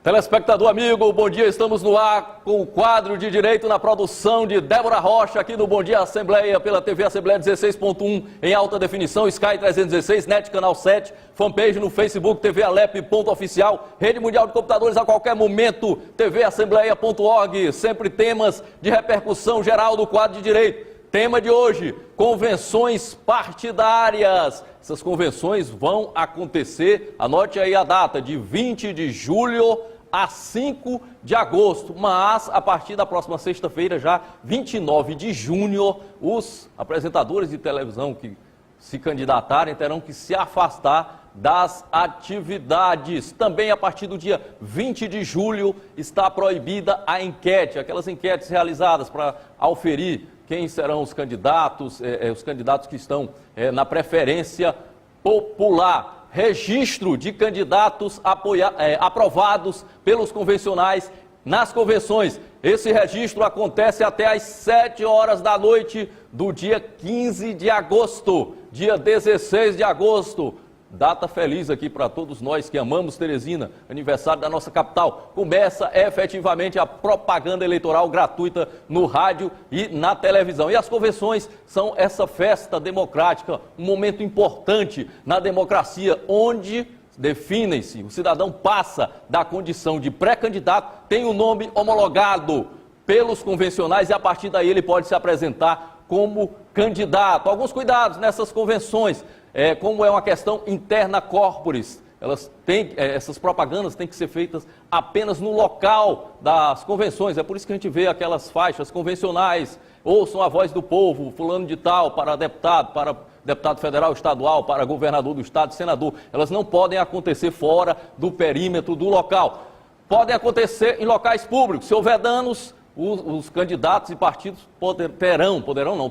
Telespectador amigo, bom dia, estamos no ar com o quadro de Direito na produção de Débora Rocha, aqui no Bom Dia Assembleia, pela TV Assembleia 16.1 em alta definição, Sky 316, NET Canal 7, fanpage no Facebook, TV Alep.oficial, Rede Mundial de Computadores a qualquer momento, tvassembleia.org, sempre temas de repercussão geral do quadro de Direito. Tema de hoje, convenções partidárias. Essas convenções vão acontecer, anote aí a data, de 20 de julho a 5 de agosto, mas a partir da próxima sexta-feira, já 29 de junho, os apresentadores de televisão que se candidatarem terão que se afastar das atividades. Também a partir do dia 20 de julho está proibida a enquete, aquelas enquetes realizadas para auferir quem serão os candidatos que estão na preferência popular. Registro de candidatos aprovados pelos convencionais nas convenções. Esse registro acontece até às 7 horas da noite do dia 15 de agosto, dia 16 de agosto. Data feliz aqui para todos nós que amamos Teresina, aniversário da nossa capital. Começa efetivamente a propaganda eleitoral gratuita no rádio e na televisão. E as convenções são essa festa democrática, um momento importante na democracia, onde definem-se, o cidadão passa da condição de pré-candidato, tem o nome homologado pelos convencionais e a partir daí ele pode se apresentar como candidato. Alguns cuidados nessas convenções. Como é uma questão interna corporis, essas propagandas têm que ser feitas apenas no local das convenções. É por isso que a gente vê aquelas faixas convencionais, ouçam a voz do povo, fulano de tal, para deputado federal, estadual, para governador do estado, senador. Elas não podem acontecer fora do perímetro do local. Podem acontecer em locais públicos. Se houver danos, os candidatos e partidos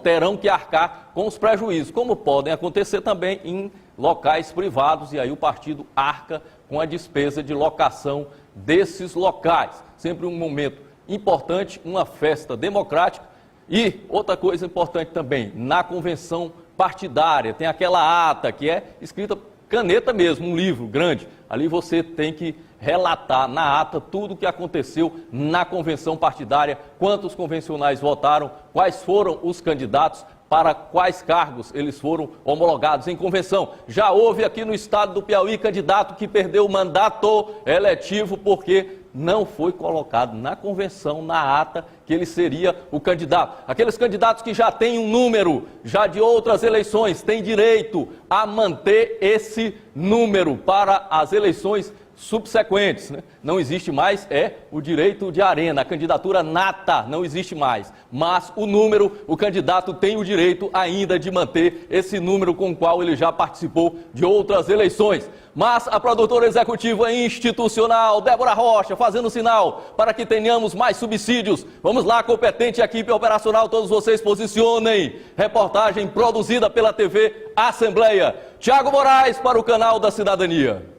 terão que arcar com os prejuízos, como podem acontecer também em locais privados, e aí o partido arca com a despesa de locação desses locais. Sempre um momento importante, uma festa democrática. E outra coisa importante também, na convenção partidária, tem aquela ata que é escrita caneta mesmo, um livro grande. Ali você tem que relatar na ata tudo o que aconteceu na convenção partidária, quantos convencionais votaram, quais foram os candidatos, para quais cargos eles foram homologados em convenção. Já houve aqui no estado do Piauí candidato que perdeu o mandato eletivo porque não foi colocado na convenção, na ata, que ele seria o candidato. Aqueles candidatos que já têm um número, já de outras eleições, têm direito a manter esse número para as eleições subsequentes, né? Não existe mais o direito de arena, a candidatura nata não existe mais, mas o número, o candidato tem o direito ainda de manter esse número com o qual ele já participou de outras eleições. Mas a produtora executiva institucional, Débora Rocha, fazendo sinal para que tenhamos mais subsídios. Vamos lá, competente equipe operacional, todos vocês posicionem. Reportagem produzida pela TV Assembleia. Tiago Moraes para o canal da Cidadania.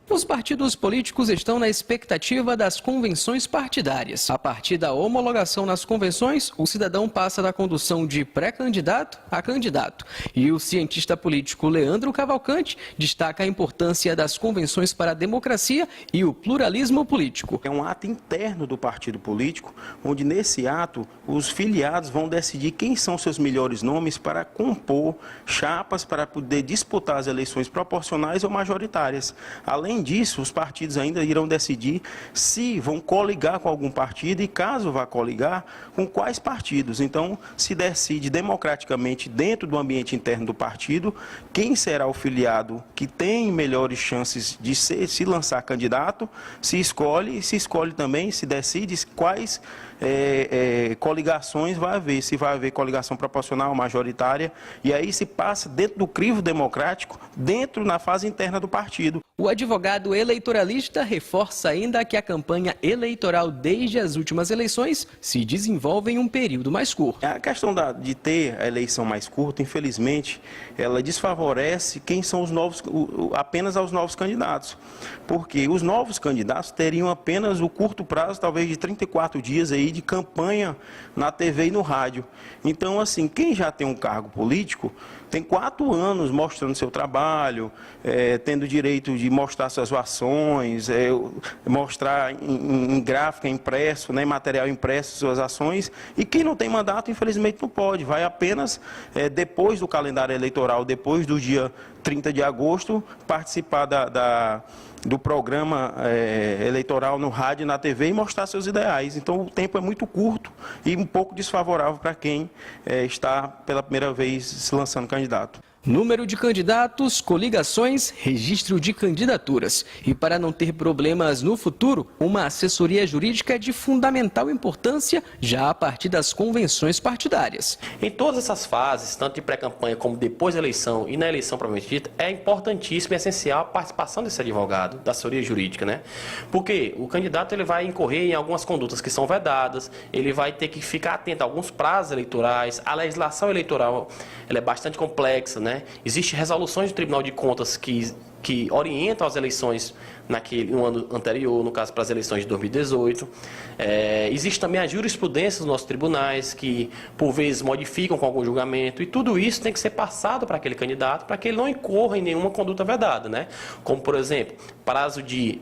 Os partidos políticos estão na expectativa das convenções partidárias. A partir da homologação nas convenções, o cidadão passa da condução de pré-candidato a candidato. E o cientista político Leandro Cavalcante destaca a importância das convenções para a democracia e o pluralismo político. É um ato interno do partido político, onde nesse ato os filiados vão decidir quem são seus melhores nomes para compor chapas para poder disputar as eleições proporcionais ou majoritárias. Além disso, os partidos ainda irão decidir se vão coligar com algum partido e, caso vá coligar, com quais partidos. Então, se decide democraticamente dentro do ambiente interno do partido quem será o filiado que tem melhores chances de se lançar candidato, se escolhe também, se decide quais coligações vai haver, se vai haver coligação proporcional, majoritária, e aí se passa dentro do crivo democrático, na fase interna do partido. O advogado eleitoralista reforça ainda que a campanha eleitoral desde as últimas eleições se desenvolve em um período mais curto. A questão de ter a eleição mais curta, infelizmente, ela desfavorece quem são os novos, apenas aos novos candidatos. Porque os novos candidatos teriam apenas o curto prazo, talvez de 34 dias aí aí de campanha na TV e no rádio. Então, assim, quem já tem um cargo político tem 4 anos mostrando seu trabalho, tendo direito de mostrar suas ações, mostrar em gráfica, impresso, né, em material impresso suas ações. E quem não tem mandato, infelizmente, não pode. Vai apenas, depois do calendário eleitoral, depois do dia 30 de agosto, participar do programa eleitoral no rádio e na TV e mostrar seus ideais. Então, o tempo é muito curto e um pouco desfavorável para quem está pela primeira vez se lançando candidato. Número de candidatos, coligações, registro de candidaturas. E para não ter problemas no futuro, uma assessoria jurídica é de fundamental importância já a partir das convenções partidárias. Em todas essas fases, tanto de pré-campanha como depois da eleição e na eleição propriamente dita, é importantíssimo e essencial a participação desse advogado, da assessoria jurídica, né? Porque o candidato ele vai incorrer em algumas condutas que são vedadas, ele vai ter que ficar atento a alguns prazos eleitorais, a legislação eleitoral ela é bastante complexa, né? Existem resoluções do Tribunal de Contas que orientam as eleições no ano anterior, no caso para as eleições de 2018. Existe também a jurisprudência dos nossos tribunais, que por vezes modificam com algum julgamento, e tudo isso tem que ser passado para aquele candidato, para que ele não incorra em nenhuma conduta vedada, né? Como, por exemplo, prazo de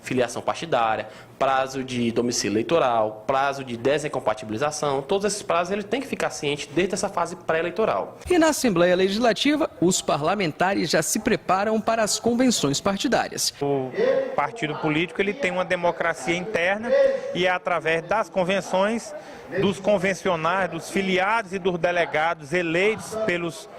filiação partidária, prazo de domicílio eleitoral, prazo de desincompatibilização, todos esses prazos ele tem que ficar ciente desde essa fase pré-eleitoral. E na Assembleia Legislativa, os parlamentares já se preparam para as convenções partidárias. O partido político ele tem uma democracia interna e é através das convenções, dos convencionais, dos filiados e dos delegados eleitos pelos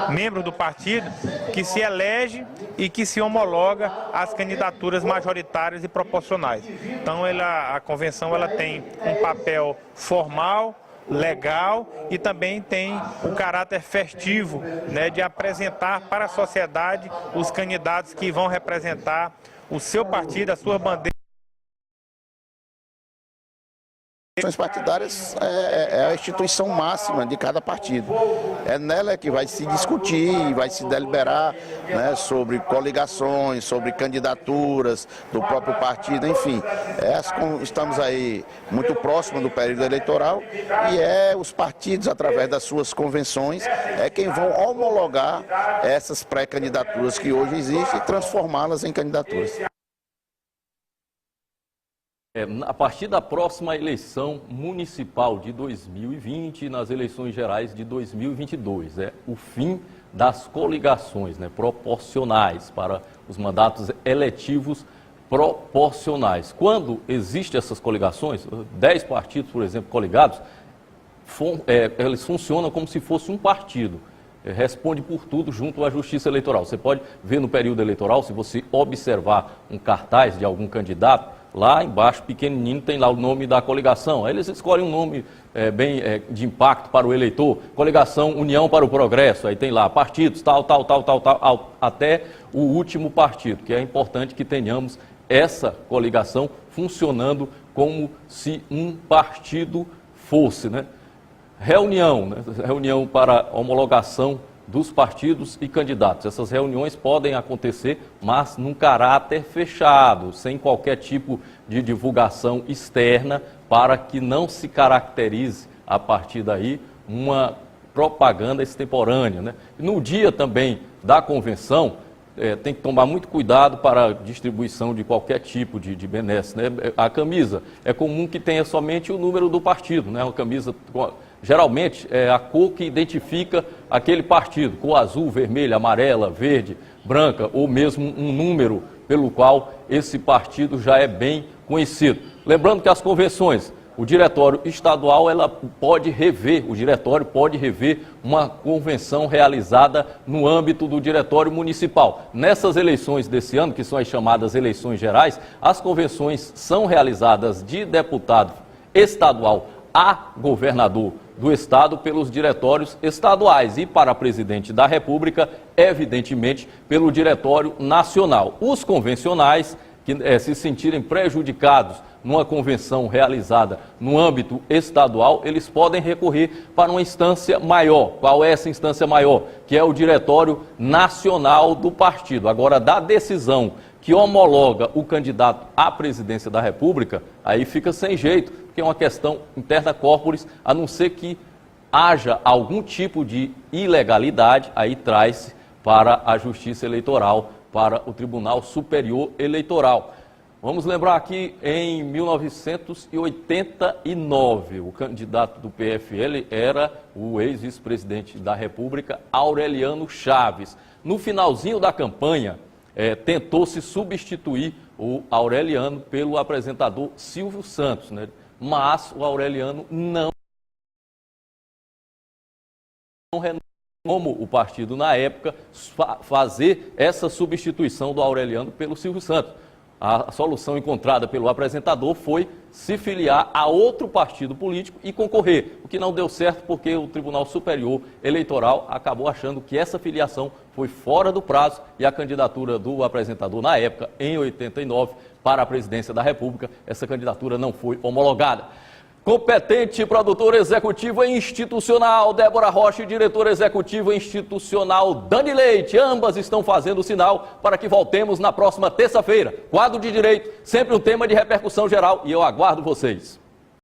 membros do partido que se elege e que se homologa as candidaturas majoritárias e proporcionais. Então a convenção ela tem um papel formal, legal e também tem o caráter festivo, né, de apresentar para a sociedade os candidatos que vão representar o seu partido, a sua bandeira. As instituições partidárias é a instituição máxima de cada partido. É nela que vai se discutir, vai se deliberar, né, sobre coligações, sobre candidaturas do próprio partido, enfim. Estamos aí muito próximos do período eleitoral e os partidos, através das suas convenções, quem vão homologar essas pré-candidaturas que hoje existem e transformá-las em candidaturas. A partir da próxima eleição municipal de 2020 e nas eleições gerais de 2022, o fim das coligações, né, proporcionais para os mandatos eletivos proporcionais. Quando existem essas coligações, 10 partidos, por exemplo, coligados, eles funcionam como se fosse um partido. Responde por tudo junto à Justiça Eleitoral. Você pode ver no período eleitoral, se você observar um cartaz de algum candidato, lá embaixo, pequenininho, tem lá o nome da coligação. Aí eles escolhem um nome de impacto para o eleitor. Coligação União para o Progresso. Aí tem lá partidos, tal, até o último partido, que é importante que tenhamos essa coligação funcionando como se um partido fosse, né? Reunião para homologação dos partidos e candidatos. Essas reuniões podem acontecer, mas num caráter fechado, sem qualquer tipo de divulgação externa, para que não se caracterize, a partir daí, uma propaganda extemporânea, né? No dia também da convenção, tem que tomar muito cuidado para a distribuição de qualquer tipo de benesse, né? A camisa, é comum que tenha somente o número do partido, né? Uma camisa, geralmente, é a cor que identifica aquele partido, cor azul, vermelha, amarela, verde, branca, ou mesmo um número pelo qual esse partido já é bem conhecido. Lembrando que as convenções, o diretório estadual, o diretório pode rever uma convenção realizada no âmbito do diretório municipal. Nessas eleições desse ano, que são as chamadas eleições gerais, as convenções são realizadas de deputado estadual a governador do estado pelos diretórios estaduais e para presidente da República, evidentemente, pelo diretório nacional. Os convencionais que se sentirem prejudicados numa convenção realizada no âmbito estadual, eles podem recorrer para uma instância maior. Qual é essa instância maior? Que é o Diretório Nacional do Partido. Agora, da decisão que homologa o candidato à presidência da República, aí fica sem jeito, porque é uma questão interna corporis, a não ser que haja algum tipo de ilegalidade, aí traz para a Justiça Eleitoral, para o Tribunal Superior Eleitoral. Vamos lembrar aqui, em 1989, o candidato do PFL era o ex-vice-presidente da República, Aureliano Chaves. No finalzinho da campanha, tentou-se substituir o Aureliano pelo apresentador Silvio Santos, né? Mas o Aureliano não como o partido na época fazer essa substituição do Aureliano pelo Silvio Santos. A solução encontrada pelo apresentador foi se filiar a outro partido político e concorrer, o que não deu certo porque o Tribunal Superior Eleitoral acabou achando que essa filiação foi fora do prazo e a candidatura do apresentador na época, em 89, para a presidência da República, essa candidatura não foi homologada. Competente produtora executiva institucional Débora Rocha e diretora executiva institucional Dani Leite, ambas estão fazendo sinal para que voltemos na próxima terça-feira. Quadro de Direito, sempre um tema de repercussão geral e eu aguardo vocês.